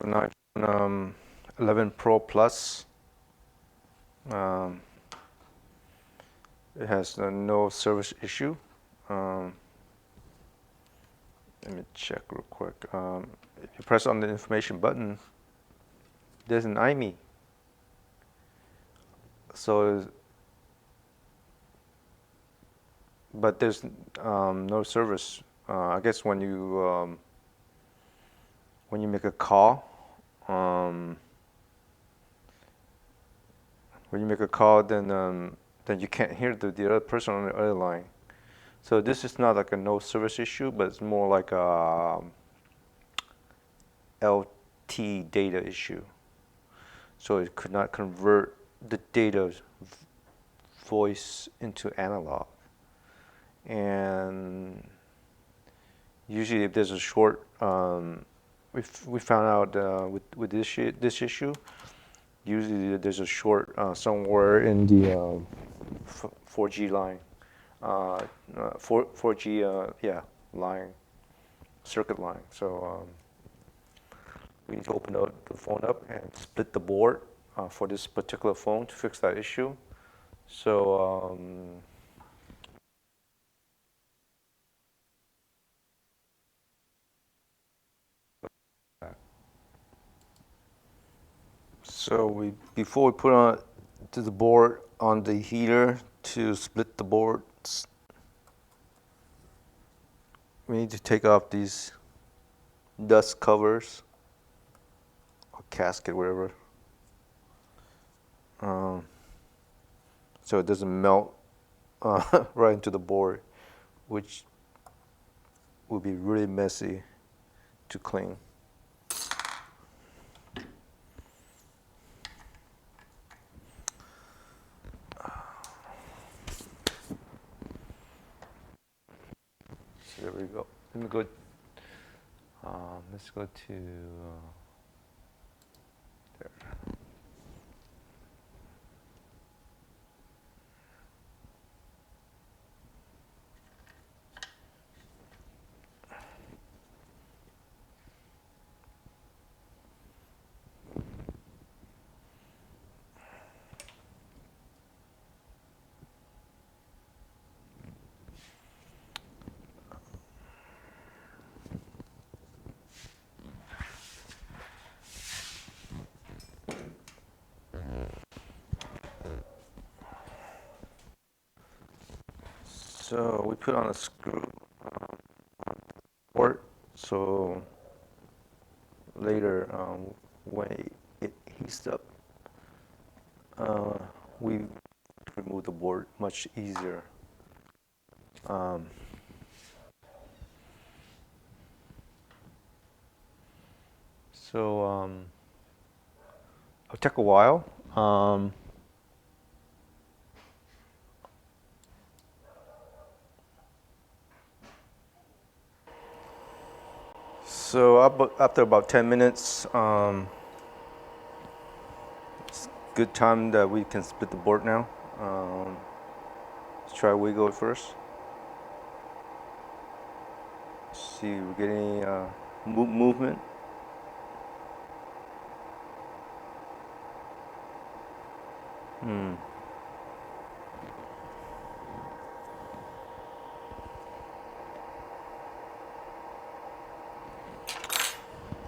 an iPhone 11 Pro Plus. Um, it has no service issue. Um, Let me check real quick. If you press on the information button, there's an IMEI. So, but there's no service. I guess when you make a call, um, then you can't hear the other person on the other line. So this is not like a no service issue, but it's more like a LT data issue. So it could not convert the data voice into analog. And usually if there's a short, we found out with this issue, usually there's a short somewhere in the 4G line, 4G line, circuit line. So we need to open the phone up and split the board for this particular phone to fix that issue. So before we put on to the board on the heater to split the boards, we need to take off these dust covers or casket, whatever, so it doesn't melt right into the board, which would be really messy to clean. So there we go. Let me go. Let's go to there. So we put on a screw port, so later when it heats up, we remove the board much easier. So it'll take a while. So after about 10 minutes, it's good time that we can split the board now. Let's try wiggle it first. See if we get any movement.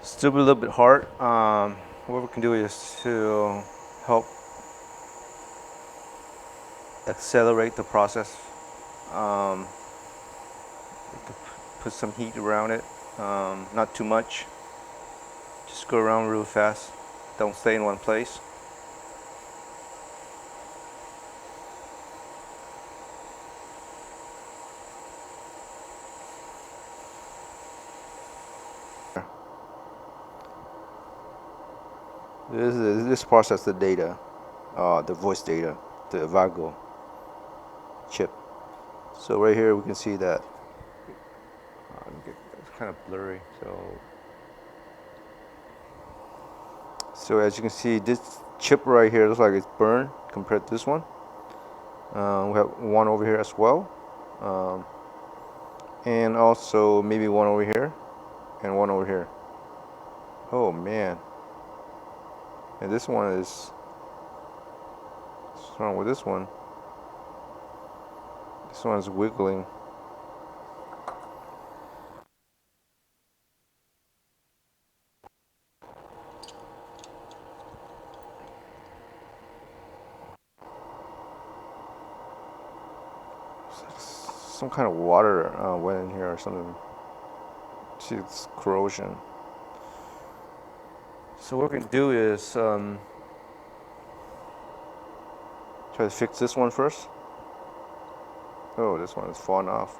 Still be a little bit hard. What we can do is to help accelerate the process. Put some heat around it, not too much. Just go around real fast. Don't stay in one place. This process the data, the voice data, the Avago chip. So right here we can see that it's kind of blurry. So as you can see, this chip right here looks like it's burned compared to this one. We have one over here as well, and also maybe one over here and one over here. Oh man. And this one is, what's wrong with this one? This one's wiggling. Some kind of water went in here or something. See, it's corrosion. So what we can do is try to fix this one first. Oh, this one is falling off.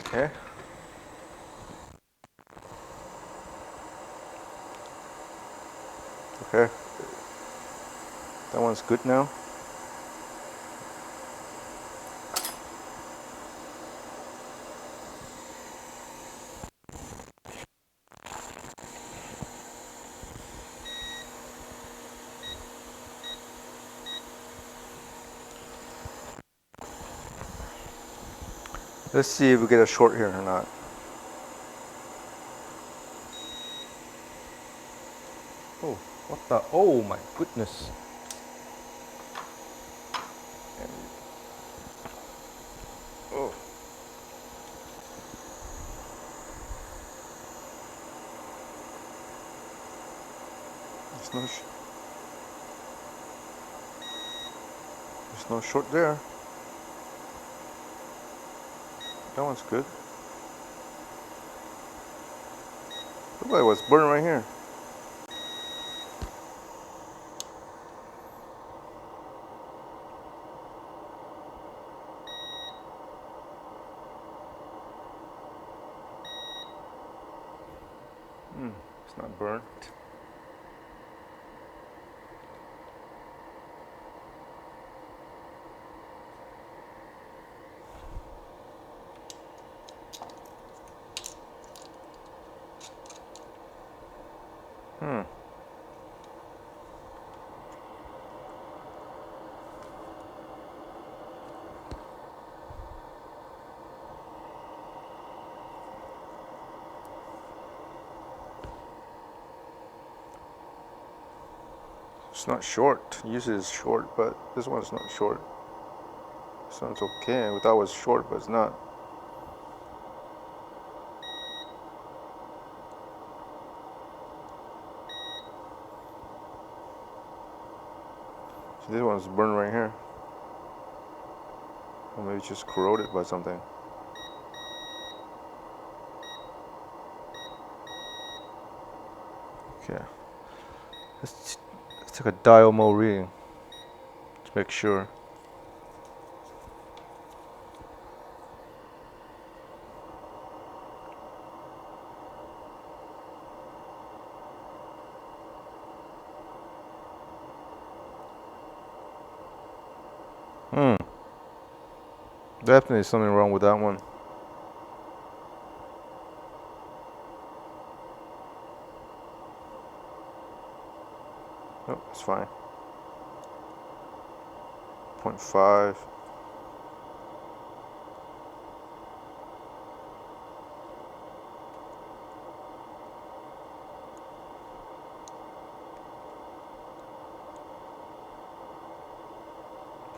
Okay. Okay. That one's good now. Let's see if we get a short here or not. Oh, what the? Oh my goodness. Oh. There's no short there. That one's good. Look like it was burning right here. It's not burnt. It's not short. Usually it's short, but this one's not short. This one's okay. We thought it was short, but it's not. So this one's burned right here. Or maybe it's just corroded by something. Okay. Let's take a dial mode reading to make sure. Definitely something wrong with that one. Oh, it's fine. 0.5.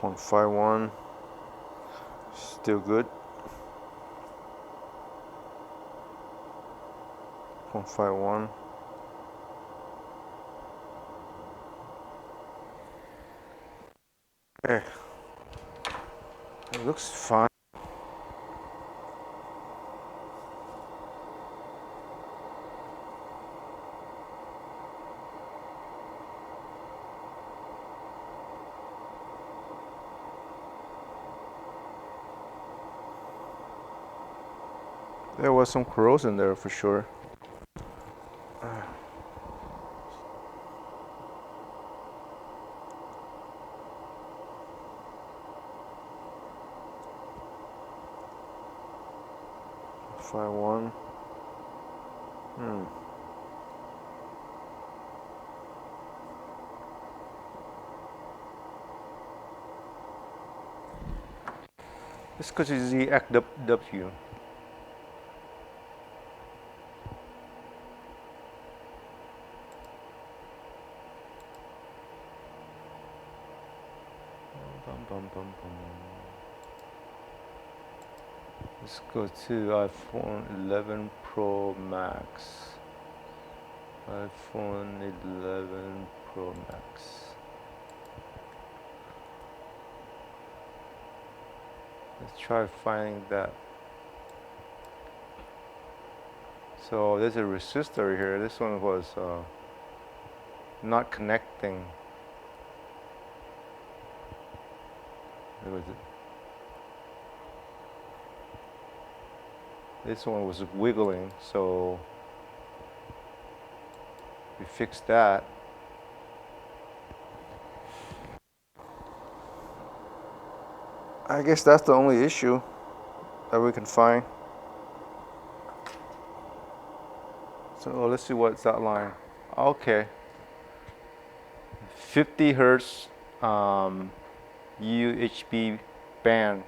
.51. Still good. 0.51. Okay. It looks fine. There was some corrosion there for sure. Five one. It's because it's the XW. Bum, bum, bum, bum. Let's go to iPhone 11 Pro Max. iPhone 11 Pro Max. Let's try finding that. So there's a resistor here. This one was not connecting. Where was it? This one was wiggling, so we fixed that. I guess that's the only issue that we can find. So let's see what's that line. Okay, 50 hertz UHB band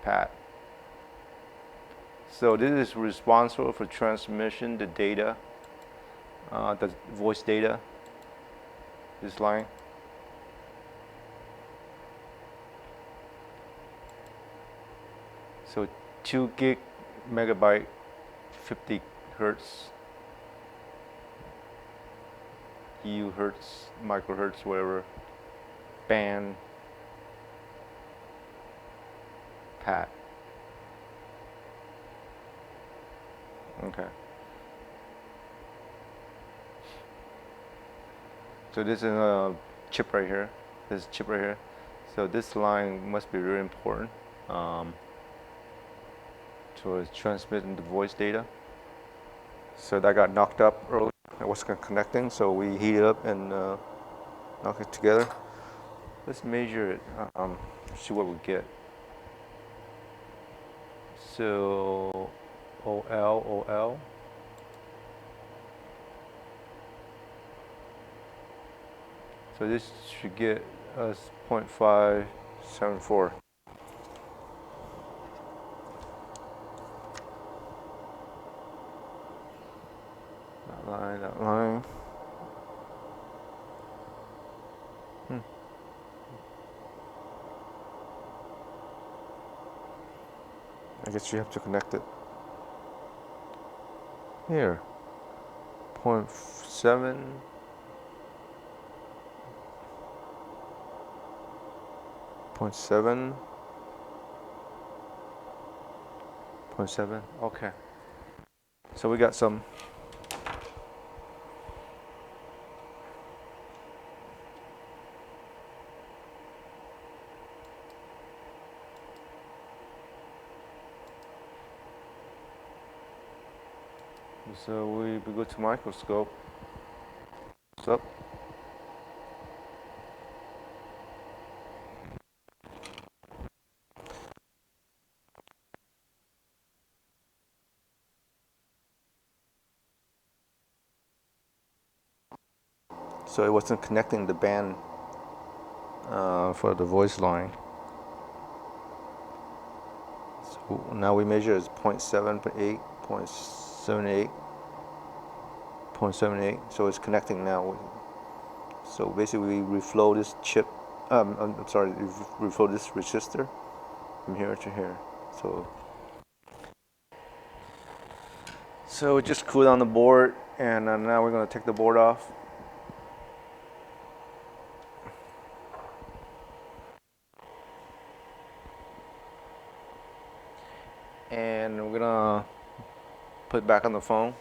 pad. So this is responsible for transmission the data, the voice data. This line. So 2 gig megabyte, 50 hertz, U hertz, microhertz, whatever, band pad. Okay. So this is a chip right here. This chip right here. So this line must be really important. So it's transmitting the voice data. So that got knocked up earlier. It wasn't connecting, so we heat it up and knock it together. Let's measure it. See what we get. So OL. So this should get us 0.574. That line. I guess you have to connect it. Here. 0.7. 0.7. 0.7. Okay. So we got some. So we go to microscope. What's up? So it wasn't connecting the band for the voice line. So now we measure is 0.78, 0.78, 0.78. So it's connecting now. So basically, we reflow this chip. I'm sorry, we reflow this resistor from here to here. So it just cooled down the board, and now we're gonna take the board off. And we're gonna put it back on the phone.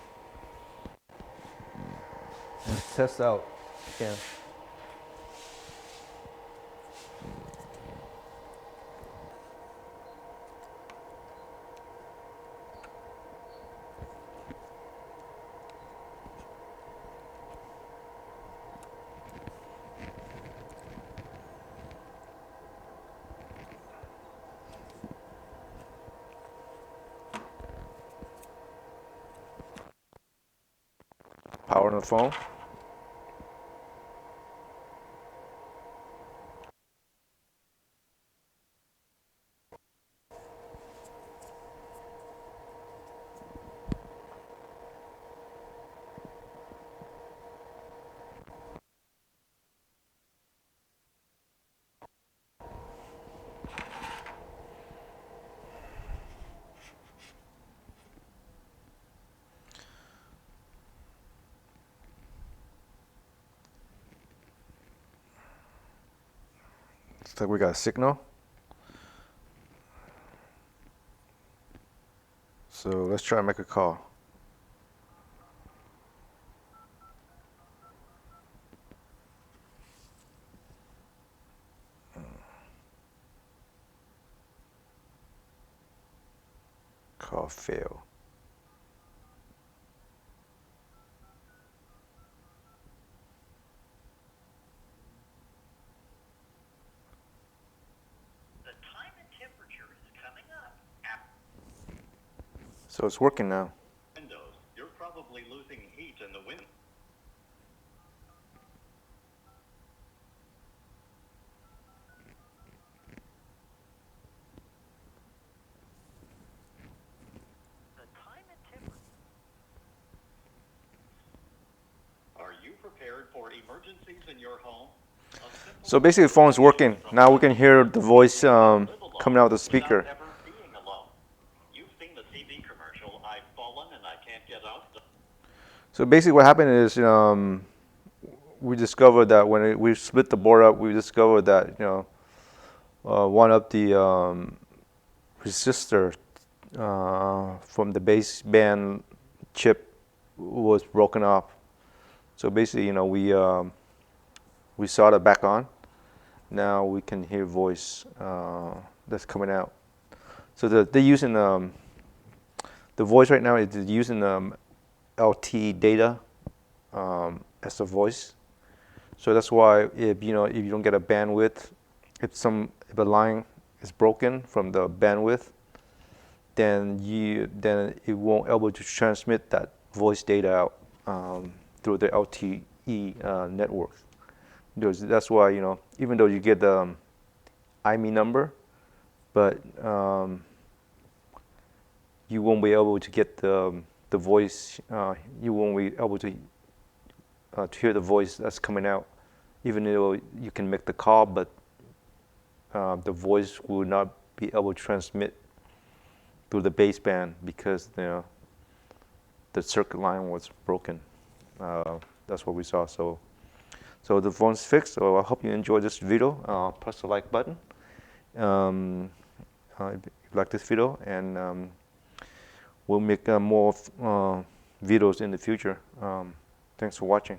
Let's test out. Yeah. power on the phone. Looks like we got a signal. So let's try and make a call. Call fail. So it's working now. Windows, you're probably losing heat in the wind. Are you prepared for emergencies in your home? So basically the phone is working. Now we can hear the voice coming out of the speaker. Without ever being alone. You've seen the TV commercial, I've fallen and I can't get out. So basically what happened is we discovered that when we split the board up, we discovered that one of the resistor from the baseband chip was broken off. So basically, we soldered it back on. Now we can hear voice that's coming out. So they're using the voice right now is using LT data as a voice. So that's why if you don't get a bandwidth, if a line is broken from the bandwidth, then it won't able to transmit that voice data out through the LTE network. That's why even though you get the IME number, but you won't be able to get the voice. You won't be able to hear the voice that's coming out, even though you can make the call, but the voice will not be able to transmit through the baseband because the circuit line was broken. That's what we saw. So the phone's fixed. So I hope you enjoyed this video. Press the like button if you like this video, and we'll make more videos in the future. Thanks for watching.